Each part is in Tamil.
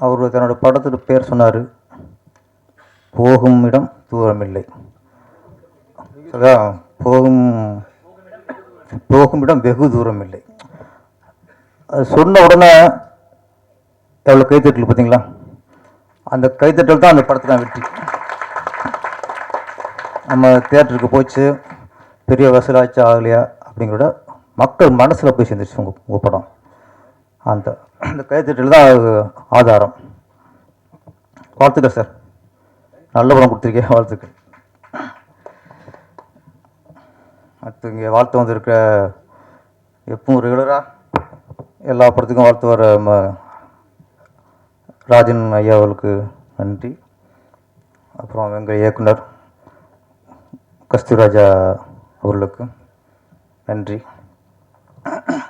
அவர் தன்னோட படத்துக்கு பேர் சொன்னார், போகும் இடம் தூரமில்லை. போகும் போகும் இடம் வெகு தூரம் இல்லை. அது சொன்ன உடனே எவ்வளோ கைத்தட்டல் பார்த்தீங்களா? அந்த கைத்தட்டல் தான் அந்த படத்தில் வெற்றி. நம்ம தியேட்டருக்கு போச்சு, பெரிய வசூலாச்சா ஆகலையா அப்படிங்கிறத மக்கள் மனசில் போய் சேர்ந்துருச்சு உங்கள் படம். அந்த அந்த கைத்தட்டல் தான் ஆதாரம். வாழ்த்துக்கள் சார், நல்ல படம் கொடுத்துருக்கேன், வாழ்த்துக்கள். அடுத்து இங்கே வாழ்த்து வந்திருக்க எப்பவும் ரெகுலராக எல்லா படத்துக்கும் வாழ்த்து வர ராஜன் ஐயா அவர்களுக்கு நன்றி. அப்புறம் எங்கள் இயக்குனர் கஸ்தூராஜா அவர்களுக்கு நன்றி.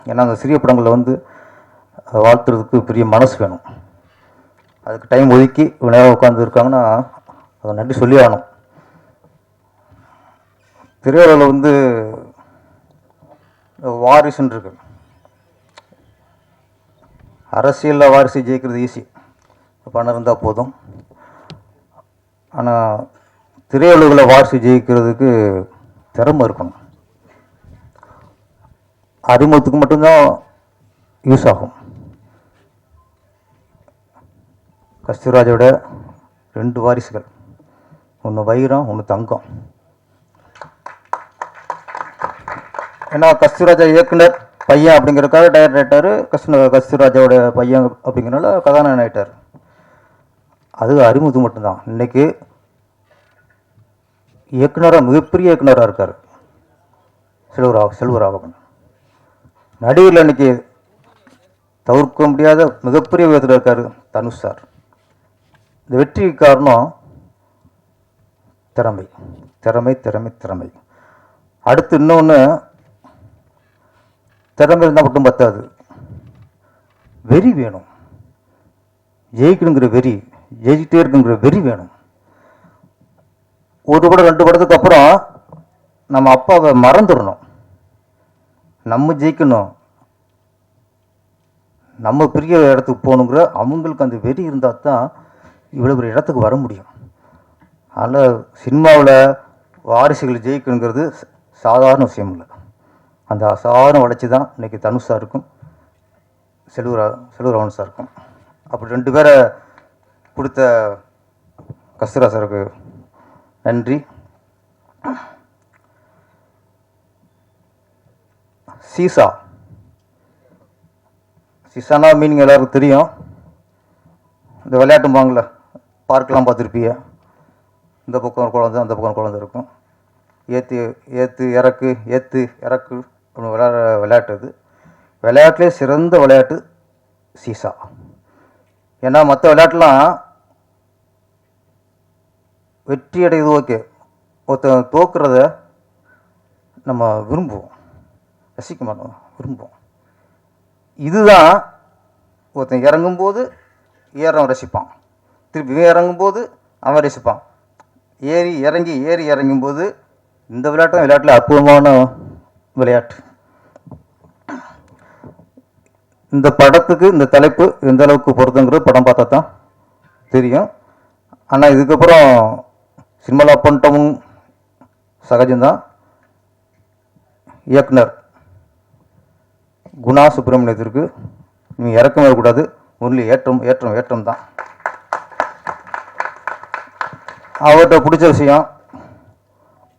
ஏன்னா அந்த சிறிய படங்களில் வாழ்த்துறதுக்கு பெரிய மனசு வேணும். அதுக்கு டைம் ஒதுக்கி இவ்வளோ நேரம் உட்காந்து இருக்காங்கன்னா அதை நன்றி சொல்லி ஆகணும். திரையுலகில் வாரிசுன்னு இருக்கு. அரசியலில் வாரிசு ஜெயிக்கிறது ஈஸி, பணம் இருந்தால் போதும். ஆனால் திரையுலகில் வாரிசு ஜெயிக்கிறதுக்கு திறமை இருக்கணும். அறிமுகத்துக்கு மட்டும்தான் யூஸ் ஆகும். கஸ்தூராஜோட 2 வாரிசுகள், ஒன்று வைரம், ஒன்று தங்கம். ஏன்னா கஸ்தூராஜா இயக்குனர் பையன் அப்படிங்கிறதுக்காக டைரக்டர் கஸ்தூராஜாவோட பையன் அப்படிங்கிறனால கதாநாயகன் ஆகிட்டார். அது அறிமுகத்துக்கு மட்டும்தான். இன்றைக்கி இயக்குனராக மிகப்பெரிய இயக்குனராக இருக்கார் செல்வராகவன். நடிகரில் இன்றைக்கி தவிர்க்க முடியாத மிகப்பெரிய விதத்தில் இருக்கார் தனுஷ் சார். இந்த வெற்றிக்கு காரணம் திறமை திறமை திறமை திறமை. அடுத்து இன்னொன்று, திறமை இருந்தால் மட்டும் பத்தாது, வெறி வேணும். ஜெயிக்கணுங்கிற வெறி, ஜெயிக்கிட்டே இருக்குங்கிற வெறி வேணும். ஒரு படம் 2 படத்துக்கு அப்புறம் நம்ம அப்பாவை மறந்துடணும். நம்ம ஜெயிக்கணும், நம்ம பெரிய இடத்துக்கு போகணுங்கிற அவங்களுக்கு அந்த வெறி இருந்தால் தான் இவ்வளோ பெரிய இடத்துக்கு வர முடியும். அதனால் சினிமாவில் வாரிசுகள் ஜெயிக்கணுங்கிறது சாதாரண விஷயம் இல்லை. அந்த அசாதாரண வளர்ச்சி தான் இன்றைக்கி தனுஷ் சாருக்கும் செல்வராகவன் சாருக்கும். அப்படி 2 பேரை கொடுத்த கஸ்தூரா சாருக்கு நன்றி. சீசானா மீனிங் எல்லாருக்கும் தெரியும். இந்த விளையாட்டும்பாங்கள, பார்க்கெலாம் பார்த்துருப்பீங்க. இந்த பக்கம் ஒரு குழந்தை, அந்த பக்கம் குழந்தை இருக்கும். ஏற்று இறக்கு அப்படின்னு விளையாட்டு. அது விளையாட்டுலே சிறந்த விளையாட்டு சீசா. ஏன்னா மற்ற விளையாட்டுலாம் வெற்றி அடையுது ஓகே, ஒருத்தன் தோக்குறத நம்ம விரும்புவோம், ரசிக்க மாட்டோம், விரும்புவோம். இதுதான் ஒருத்தன் இறங்கும்போது ஏறவன் ரசிப்பான், திருப்பி இறங்கும்போது அவன் ரசிப்பான். ஏறி இறங்கும்போது இந்த விளையாட்டில் அற்புதமான விளையாட்டு. இந்த படத்துக்கு இந்த தலைப்பு எந்த அளவுக்கு பொருத்தங்கிறது படம் பார்த்தா தான் தெரியும். ஆனால் இதுக்கப்புறம் சினிமாவில் பண்ணிட்டமும் சகஜம்தான். இயக்குனர் குணா சுப்பிரமணியத்திற்கு நீங்கள் இறக்கம் வரக்கூடாது, ஒன்லி ஏற்றம் தான். அவர்கிட்ட பிடிச்ச விஷயம்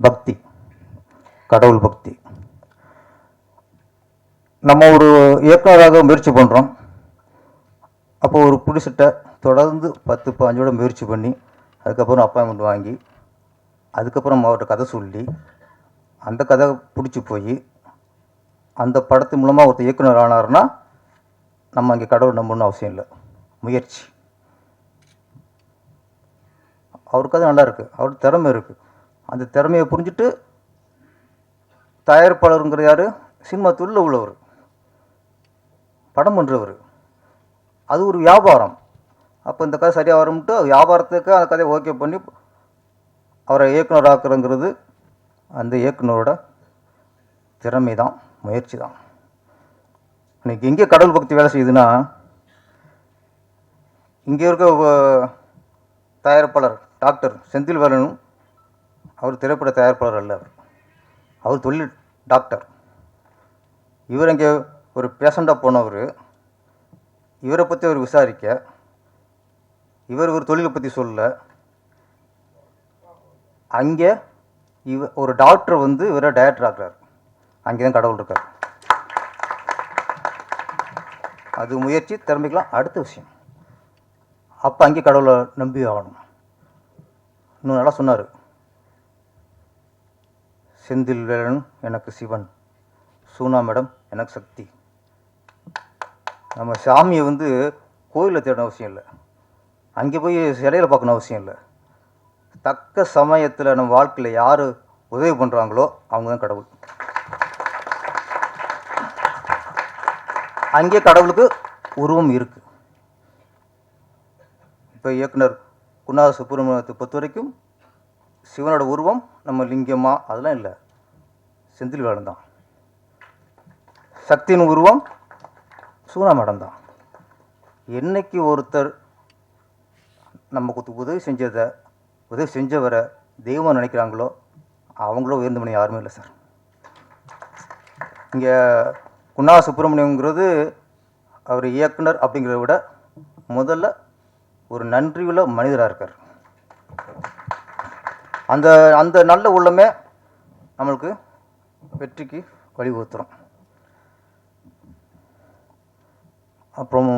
பக்தி, கடவுள் பக்தி. நம்ம ஒரு இயக்குனராக முயற்சி பண்ணுறோம். அப்போ ஒரு பிடிச்சிட்ட தொடர்ந்து 10-15 முயற்சி பண்ணி அதுக்கப்புறம் அப்பாயின்மெண்ட் வாங்கி அதுக்கப்புறம் அவர்கிட்ட கதை சொல்லி அந்த கதை பிடிச்சி போய் அந்த படத்து மூலமாக ஒருத்தர் இயக்குனர் ஆனார்னா நம்ம அங்கே கடவுள் நம்பணும்னு அவசியம் இல்லை, முயற்சி. அவருக்கு அது நல்லா இருக்குது, அவருக்கு திறமை இருக்குது. அந்த திறமையை புரிஞ்சுட்டு தயாரிப்பாளருங்கிற யார், சினிமா தொழில் உள்ளவர், படம் பண்ணுறவர். அது ஒரு வியாபாரம். அப்போ இந்த கதை சரியாக வரும்ட்டு வியாபாரத்துக்கு அந்த கதையை ஓகே பண்ணி அவரை இயக்குனர் ஆக்குறங்கிறது அந்த இயக்குனரோட திறமை தான், முயற்சி தான். இன்றைக்கி எங்கே கடவுள் பக்தி வேலை செய்யுதுன்னா, இங்கே இருக்க தயாரிப்பாளர் டாக்டர் செந்தில்வேலனும் அவர் திரைப்பட தயாரிப்பாளர் அல்ல, அவர் தொழில் டாக்டர். இவர் இங்கே ஒரு பேஷண்ட்டாக போனவர். இவரை பற்றி அவர் விசாரிக்க, இவர் ஒரு தொழிலை பற்றி சொல்ல, அங்கே ஒரு டாக்டர் வந்து இவரை டைரக்டர் ஆக்குறார். அங்கே தான் கடவுள் இருக்கார். அது முயற்சி திறமைக்கலாம் அடுத்த விஷயம். அப்போ அங்கே கடவுளை நம்பி ஆகணும். இன்னும் நல்லா சொன்னார், செந்தில்வேலன் எனக்கு சிவன், சூனா மேடம் எனக்கு சக்தி. நம்ம சாமியை வந்து கோயிலில் தேடணும் அவசியம் இல்லை, அங்கே போய் சிலையில் பார்க்கணும் அவசியம் இல்லை. தக்க சமயத்தில் நம்ம வாழ்க்கையில் யார் உதவி பண்ணுறாங்களோ அவங்க தான் கடவுள். அங்கே கடவுளுக்கு உருவம் இருக்குது. இப்போ இயக்குனர் குணா சுப்பிரமணியத்தை பொறுத்த வரைக்கும் சிவனோட உருவம் நம்ம லிங்கம்மா அதெல்லாம் இல்லை, செந்தில்வேலன் தான். சக்தியின் உருவம் சூனா மேடம் தான். என்னைக்கு ஒருத்தர் நமக்கு உதவி செஞ்சவரை தெய்வம் நினைக்கிறாங்களோ அவங்கள உயர்ந்த மணி யாருமே இல்லை சார். இங்கே குணா சுப்பிரமணியங்கிறது அவர் இயக்குனர் அப்படிங்கிறத விட முதல்ல ஒரு நன்றியுள்ள மனிதராக இருக்கார். அந்த அந்த நல்ல உள்ளமே நம்மளுக்கு வெற்றிக்கு வழிவகுத்துரும். அப்புறம்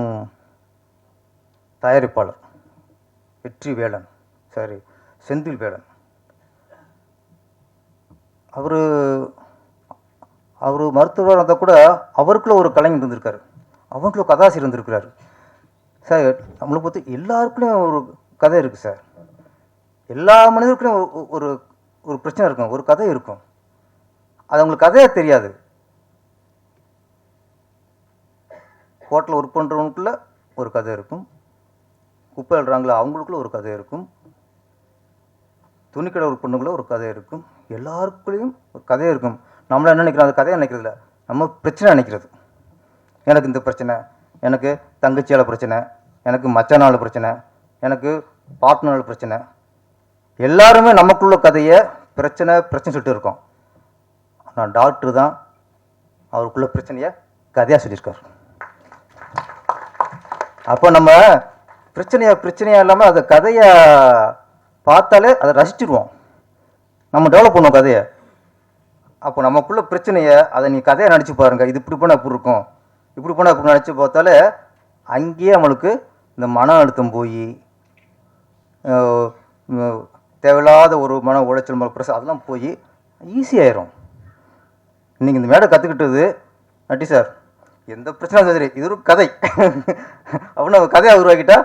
தயாரிப்பாளர் வெற்றிவேலன், சரி செந்தில்வேலன், அவர் மருத்துவராக இருந்தால் கூட அவருக்குள்ள ஒரு கலைஞர் இருந்திருக்காரு, அவங்களுக்குள்ள கதாசிரியர் இருந்திருக்கிறார் சார். நம்மளை பொறுத்து எல்லாருக்குள்ளேயும் ஒரு கதை இருக்குது சார். எல்லா மனிதருக்குள்ளேயும் ஒரு ஒரு பிரச்சனை இருக்கும், ஒரு கதை இருக்கும். அது அவங்களுக்கு கதையே தெரியாது. ஹோட்டலில் ஒர்க் பண்ணுறவங்களுக்குள்ள ஒரு கதை இருக்கும், குப்பை எழுறாங்களோ அவங்களுக்குள்ள ஒரு கதை இருக்கும், துணிக்கடை ஒர்க் பண்ணுறவங்கள ஒரு கதை இருக்கும். எல்லாருக்குள்ளேயும் ஒரு கதையே இருக்கும். நம்மள என்ன நினைக்கிறோம், அது கதையை நினைக்கிறதில்ல, நம்ம பிரச்சனை நினைக்கிறது. எனக்கு இந்த பிரச்சனை, எனக்கு தங்கச்சியால் பிரச்சனை, எனக்கு மச்சானால பிரச்சனை, எனக்கு பார்ட்னரால் பிரச்சனை. எல்லாருமே நமக்குள்ள கதையை பிரச்சனை சொல்லிட்டு இருக்கோம். ஆனால் டாக்டர் தான் அவருக்குள்ள பிரச்சனையை கதையாக சொல்லியிருக்கார். அப்போ நம்ம பிரச்சனையா இல்லாமல் அதை கதையை பார்த்தாலே அதை ரசிச்சிடுவோம், நம்ம டெவலப் பண்ணுவோம் கதையை. அப்போ நமக்குள்ள பிரச்சனையை அதை நீ கதையை நினச்சி பாருங்கள், இது இப்படி போனால் இப்படி இருக்கும், இப்படி போனால் இப்படி நினச்சி பார்த்தாலே அங்கேயே நம்மளுக்கு இந்த மன அழுத்தம் போய் தேவையில்லாத ஒரு மன உளைச்சல் பிரச்சனை அதெல்லாம் போய் ஈஸியாயிரும். இன்றைக்கி இந்த மேடை கற்றுக்கிட்டது நட்டி சார், எந்த பிரச்சனை சரி இது ஒரு கதை அப்படின்னு நம்ம கதையை உருவாக்கிட்டா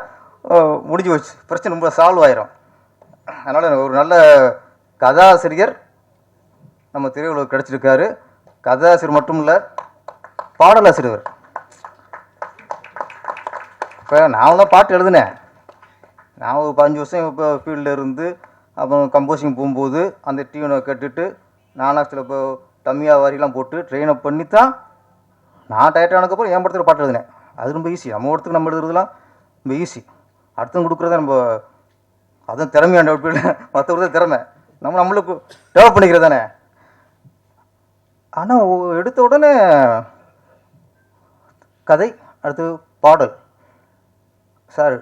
முடிஞ்சு போச்சு, பிரச்சனை ரொம்ப சால்வ் ஆயிரும். அதனால் ஒரு நல்ல கதாசிரியர் நம்ம திரையுலகம் கிடச்சிருக்காரு. கதாசிரியர் மட்டும் இல்லை, பாடலாசிரியர். இப்போ நான் தான் பாட்டு எழுதினேன். நான் ஒரு 5 வருஷம் இப்போ ஃபீல்டில் இருந்து அப்புறம் கம்போசிங் போகும்போது அந்த டியூனை கேட்டுட்டு நானாக சில இப்போ டம்மியா வாரிலாம் போட்டு ட்ரெயின் அப் பண்ணி தான் நான் டயர்ட் ஆனதுக்கப்புறம் என் படத்தில் பாட்டு எழுதினேன். அது ரொம்ப ஈஸி, நம்ம இடத்துக்கு நம்ம எழுதுறதுலாம் ரொம்ப ஈஸி. அடுத்தவங்க கொடுக்குறத நம்ம அதுவும் திறமையான மற்றவங்க திறமை நம்மளுக்கு டெவலப் பண்ணிக்கிறது தானே. ஆனால் எடுத்த உடனே கதை, அடுத்து பாடல். சார்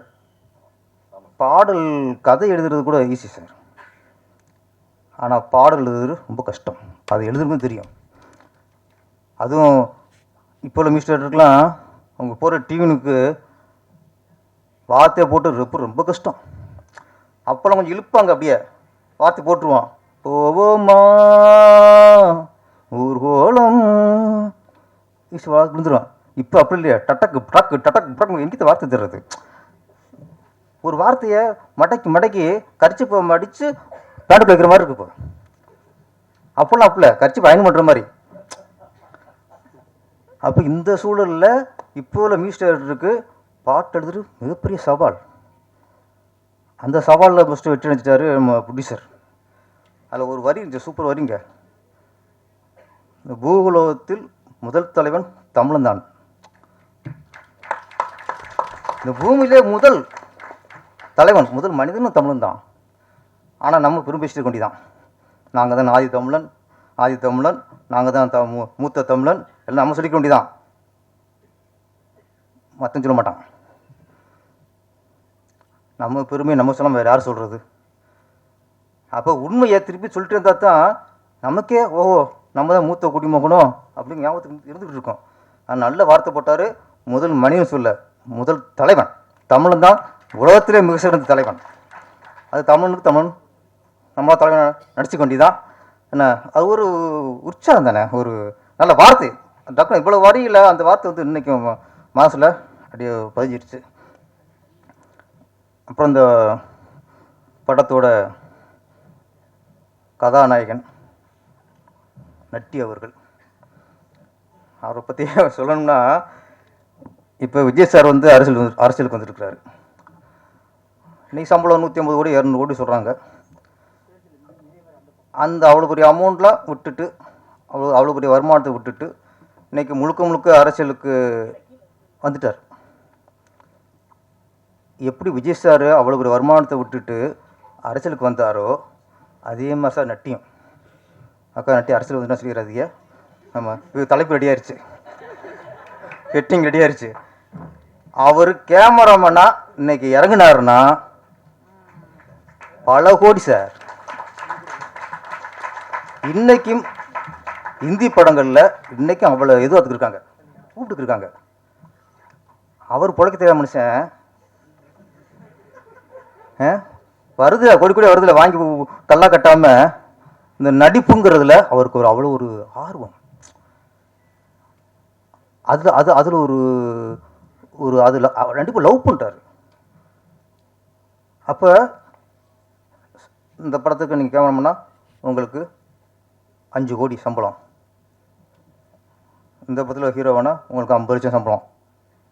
பாடல் கதை எழுதுறது கூட ஈஸி சார், ஆனால் பாடல் எழுதுறது ரொம்ப கஷ்டம். அது எழுதுறதுன்னு தெரியும். அதுவும் இப்போ உள்ள மிஸ்டர்லாம் அவங்க போகிற டியூனுக்கு வார்த்தையை போட்டு ரொம்ப கஷ்டம். அப்போல்லாம் கொஞ்சம் இழுப்பாங்க, அப்படியே வார்த்தை போட்டுருவான், போவோமா ஊர்கோலம் ஈஸி வார்த்தை விழுந்துருவான். இப்போ அப்படி இல்லையா, டட்டக்கு டக்கு டட்டக்கு டக்கு எங்கிட்ட வார்த்தை தர்றது. ஒரு வார்த்தையை மடக்கி கரிச்சு மடித்து பேண்டுக்கு வைக்கிற மாதிரி இருக்கு. இப்போ அப்போல்லாம் அப்பல கரிச்சு பயன் பண்ணுற மாதிரி. அப்போ இந்த சூழலில் இப்போ உள்ள மியூசிக் பாட்டு எழுதுறது மிகப்பெரிய சவால். அந்த சவாலில் ஃபஸ்ட்டு வெற்றி அடைஞ்சிட்டாரு நம்ம ப்ரொடியூசர். அதில் ஒரு வரி இருந்துச்சு, சூப்பர் வரிங்க. இந்த பூகோளத்தில் முதல் தலைவன் தமிழன் தான். இந்த பூமியிலே முதல் தலைவன் முதல் மனிதனும் தமிழன் தான். ஆனால் நம்ம பெரும்பேசிட்டு கொண்டி தான் நாங்கள் தான் ஆதி தமிழன் நாங்கள் தான் மூத்த தமிழன் எல்லாம் நம்ம சொல்லிக்க வேண்டிதான், மற்றவங்க சொல்ல மாட்டான். நம்ம பெருமையை நம்ம சொல்லாமல் வேறு யார் சொல்கிறது? அப்போ உண்மையை திருப்பி சொல்லிட்டு இருந்தால் தான் நமக்கே ஓஹோ நம்ம தான் மூத்த குடிமகனும் அப்படின்னு ஞாபகத்துக்கு இருந்துகிட்டு இருக்கோம். அது நல்ல வார்த்தை போட்டார். முதல் மனிதன் சொல்ல முதல் தலைவன் தமிழன் தான் உலகத்திலே மிக சிறந்த தலைவன். அது தமிழனுக்கு தமிழன் நம்மளா தலைவன் நடிச்சு கொண்டிதான் என்ன, அது ஒரு உற்சாகம் தானே, ஒரு நல்ல வார்த்தை. டாக்டர் இவ்வளோ வரியில் அந்த வார்த்தை வந்து இன்றைக்கும் மனசில் அப்படியே பதிஞ்சிடுச்சு. அப்புறம் இந்த படத்தோட கதாநாயகன் நட்டி அவர்கள், அவரை பற்றி சொல்லணும்னா, இப்போ விஜய் சார் வந்து அரசியலுக்கு வந்துருக்கிறாரு. இன்றைக்கி சம்பளம் 150 கோடி 200 கோடி சொல்கிறாங்க. அந்த அவ்வளோ பெரிய அமௌண்ட்லாம் விட்டுட்டு அவ்வளோ பெரிய வருமானத்தை விட்டுட்டு இன்றைக்கி முழுக்க அரசியலுக்கு வந்துட்டார். எப்படி விஜய் சார் அவ்வளோ பெரிய வருமானத்தை விட்டுட்டு அரசியலுக்கு வந்தாரோ அதே மாதிரி சார் நட்டியும். அக்கா நட்டி அரசியல் வந்து சொல்லிடுறாதீங்க. ஆமாம், இது தலைப்பு ரெடி ஆயிடுச்சு, ஹெட்டிங் ரெடி ஆயிடுச்சு. அவர் கேமராமேனா இன்னைக்கு இறங்கினாருன்னா பல கோடி சார். இன்னைக்கும் இந்தி படங்களில் இன்னைக்கும் அவ்வளோ எதுவும் அதுக்கு கூப்பிட்டு இருக்காங்க. அவர் பிழைக்க தெரியாத மனுஷன் வருது, கொடி கொடி வருதுல வாங்கி கல்லா கட்டாமல் இந்த நடிப்புங்கிறதுல அவருக்கு ஒரு அவ்வளோ ஒரு ஆர்வம். அதில் ஒரு அதில் நடிப்பு லவ் பண்ணிட்டார். அப்போ இந்த படத்துக்கு நீங்கள் கேமராமேனா உங்களுக்கு 5 கோடி சம்பளம், இந்த படத்தில் ஹீரோவானா உங்களுக்கு 50 லட்சம் சம்பளம்,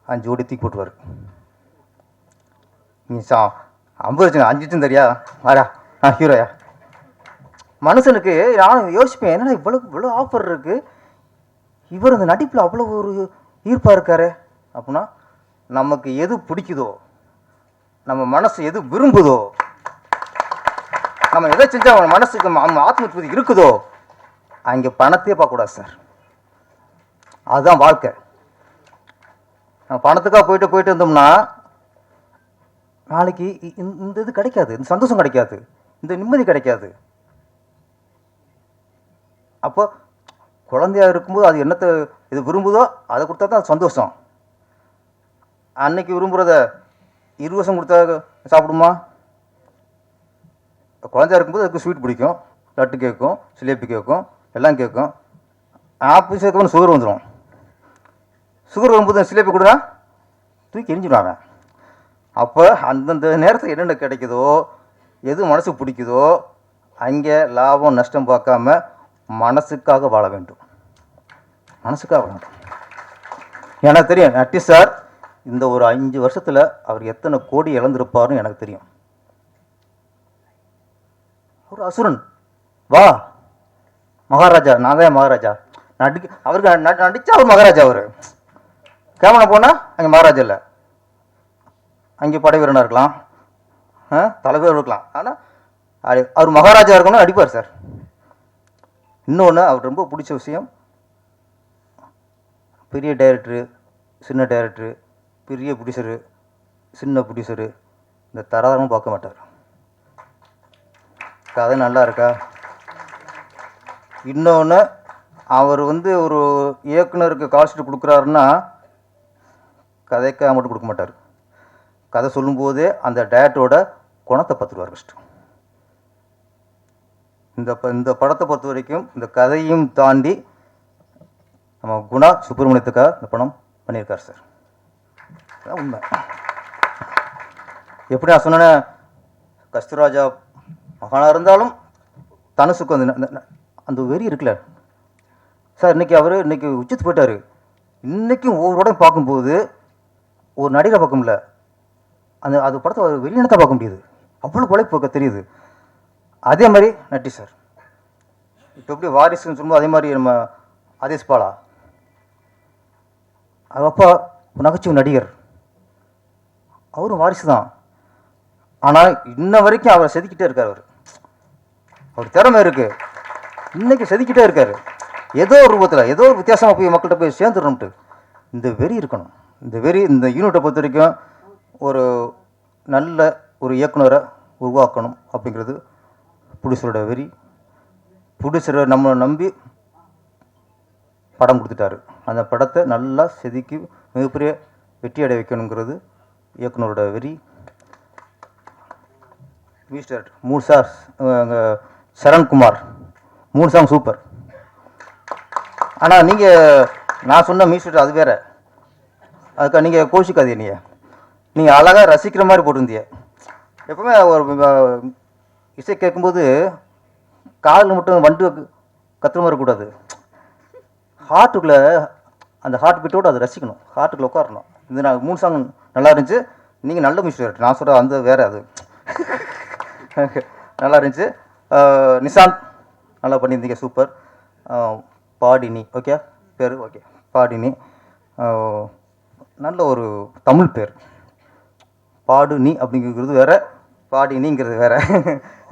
5 கோடி தூக்கி போட்டுவார். நீ 50 லட்சம் 5 லட்சம் தெரியா ஆரா ஹீரோயா. மனுஷனுக்கு நானும் யோசிப்பேன், என்னடா இவ்வளோ ஆஃபர் இருக்குது, இவர் அந்த நடிப்பில் அவ்வளோ ஒரு ஈர்ப்பாக இருக்காரு அப்படின்னா, நமக்கு எது பிடிக்குதோ, நம்ம மனசு எது விரும்புதோ, நம்ம எதை செஞ்சால் நம்ம மனசுக்கு ஆத்ம திருப்தி இருக்குதோ அங்கே பணத்தையே பார்க்கக்கூடாது சார். அதுதான் வாழ்க்கை. நம்ம பணத்துக்காக போயிட்டு இருந்தோம்னா நாளைக்கு இந்த இது கிடைக்காது, இந்த சந்தோஷம் கிடைக்காது, இந்த நிம்மதி கிடைக்காது. அப்போ குழந்தையாக இருக்கும்போது அது என்னத்தை இது விரும்புதோ அதை கொடுத்தா தான் அது சந்தோஷம். அன்னைக்கு விரும்புகிறத 20 வருஷம் கொடுத்தா சாப்பிடுமா? குழந்தையாக இருக்கும்போது அதுக்கு ஸ்வீட் பிடிக்கும், லட்டு கேட்கும், சிலேபி கேட்கும், எல்லாம் கேட்கும். ஆப்பிள் சேர்க்கணும் சுகர் வந்துடும். சுகர் வரும்போது சிலேபி கொடுனா தூக்கி எரிஞ்சிடுவாங்க. அப்போ அந்தந்த நேரத்தில் என்னென்ன கிடைக்குதோ, எது மனசுக்கு பிடிக்குதோ அங்கே லாபம் நஷ்டம் பார்க்காம மனசுக்காக வாழ வேண்டும், மனசுக்காக வாழ வேண்டும். எனக்கு தெரியும் நட்டி சார் இந்த ஒரு 5 வருஷத்தில் அவர் எத்தனை கோடி இழந்திருப்பார்னு எனக்கு தெரியும். ஒரு அசுரன் வா மகாராஜா, நான் தான் மகாராஜா அவருக்கு நடிச்சா அவர் மகாராஜா. அவர் கேமரா போனால் அங்கே மகாராஜா இல்லை, அங்கே படை வீரனாக இருக்கலாம், தலைவர் இருக்கலாம். ஆனால் அவர் மகாராஜா இருக்கணும்னு நடிப்பார் சார். இன்னொன்று அவர் ரொம்ப பிடிச்ச விஷயம், பெரிய டைரக்டரு சின்ன டைரக்டரு, பெரிய ப்ரொடியூசரு சின்ன ப்ரொடியூசரு, இந்த தராதரமும் பார்க்க மாட்டார். கதை நல்லா இருக்கா? இன்னொன்று அவர் வந்து ஒரு இயக்குனருக்கு கால்ஷீட் கொடுக்குறாருன்னா கதைக்காக மட்டும் கொடுக்க மாட்டார். கதை சொல்லும்போதே அந்த டைரக்டரோட குணத்தை பார்த்துருவார் ஃபஸ்ட்டு. இந்த படத்தை பொறுத்த வரைக்கும் இந்த கதையும் தாண்டி நம்ம குணா சுப்பிரமணியத்துக்காக இந்த படம் பண்ணியிருக்கார் சார். அதான் உண்மை. எப்படி நான் சொன்னேன்னா, கஸ்தூராஜா மகானாக இருந்தாலும் தனுசுக்கு அந்த வெறி இருக்குல்ல சார். இன்னைக்கு உச்சத்து போயிட்டார். இன்றைக்கும் ஒவ்வொரு உடம்பு பார்க்கும்போது ஒரு நடிகரை பார்க்க முடியல, அது படத்தை வெளியினத்தை பார்க்க முடியுது, அவ்வளோ உழைப்பு தெரியுது. அதே மாதிரி நட்டி சார் இப்போ எப்படி வாரிசுன்னு சொல்லும்போது அதே மாதிரி நம்ம ஆதேஷ் பாலா அது அப்பா நகைச்சுவை நடிகர், அவரும் வாரிசு தான். ஆனால் இன்ன வரைக்கும் அவரை செதுக்கிட்டே இருக்கார். அவர் திறமை இருக்குது, இன்றைக்கி செதுக்கிட்டே இருக்கார். ஏதோ ஒரு ரூபத்தில் ஏதோ ஒரு வித்தியாசமாக போய் மக்கள்கிட்ட போய் சேர்ந்துடணும்ட்டு இந்த வெறி இருக்கணும். இந்த வெறி இந்த யூனிட்டை பொறுத்த வரைக்கும் ஒரு நல்ல ஒரு இயக்குனரை உருவாக்கணும் அப்படிங்கிறது ப்ரொடியூசரோட வெறி. ப்ரொடியூசரை நம்மளை நம்பி படம் கொடுத்துட்டாரு. அந்த படத்தை நல்லா செதுக்கி மிகப்பெரிய வெற்றி அடைய வைக்கணுங்கிறது இயக்குனரோட வெறி. Mister 3 sir Sarankumar 3 song super. ஆனால் நீங்கள் நான் சொன்ன மியூசிக் அது வேறு, அதுக்காக நீங்கள் கோஷிக்காதீங்க. நீங்கள் அழகாக ரசிக்கிற மாதிரி போட்டிருந்தீங்க. எப்பவுமே ஒரு இசை கேட்கும்போது காதில் மட்டும் வண்டு கத்துற மாதிரி கூடாது, ஹார்ட்டுக்குள்ளே அந்த ஹார்ட் பீட்டோடு அதை ரசிக்கணும், ஹார்ட்டுக்குள்ளே உட்காரணும். இது நான் 3 சாங் நல்லா இருந்துச்சு. நீங்கள் நல்ல மியூசிக் நான் சொல்கிற அந்த வேறு அது நல்லா இருந்துச்சு. நிஷாந்த் நல்லா பண்ணியிருந்தீங்க, சூப்பர். பாடினி ஓகே பேர், ஓகே பாடினி நல்ல ஒரு தமிழ் பேர். பாடுனி அப்படிங்கிறது வேறு, பாடினிங்கிறது வேறு.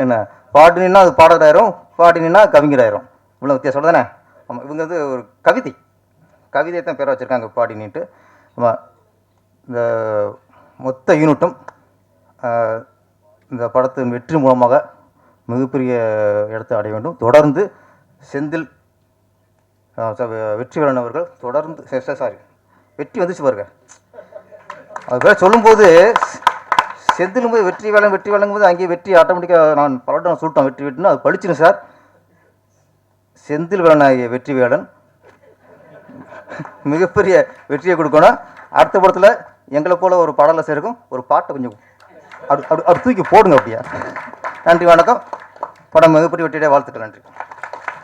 என்ன பாடினா அது பாடகராயிரும், பாடினா கவிஞராயிரும், இவ்வளோ வித்தியாசம் தானே. ஆமாம், இவங்க வந்து ஒரு கவிதையை தான் பேரை வச்சுருக்காங்க பாடினின்ட்டு. ஆமாம், இந்த மொத்த யூனிட்டும் இந்த படத்தின் வெற்றி மூலமாக மிகப்பெரிய இடத்தை அடைய வேண்டும். தொடர்ந்து செந்தில் வெற்றிவேலன் அவர்கள் தொடர்ந்து வெற்றி வந்துச்சு பாருங்க. அது பேர் சொல்லும்போது செந்திலும் போது வெற்றி வேலைங்கும் போது அங்கேயே வெற்றி ஆட்டோமேட்டிக்காக நான் பலவட்டம் சொல்லிட்டோம், வெற்றின்னு அது படிச்சுன்னு சார். செந்தில் வேலன் ஆகிய வெற்றிவேலன் மிகப்பெரிய வெற்றியை கொடுக்கணும். அடுத்த படத்தில் எங்களை போல் ஒரு பாடலை சேர்க்கும் ஒரு பாட்டை கொஞ்சம் அப்படி தூக்கி போடுங்க அப்படியா. நன்றி, வணக்கம். படம் மிகப்பெரிய வெற்றியுடைய வாழ்த்துக்கள். நன்றி.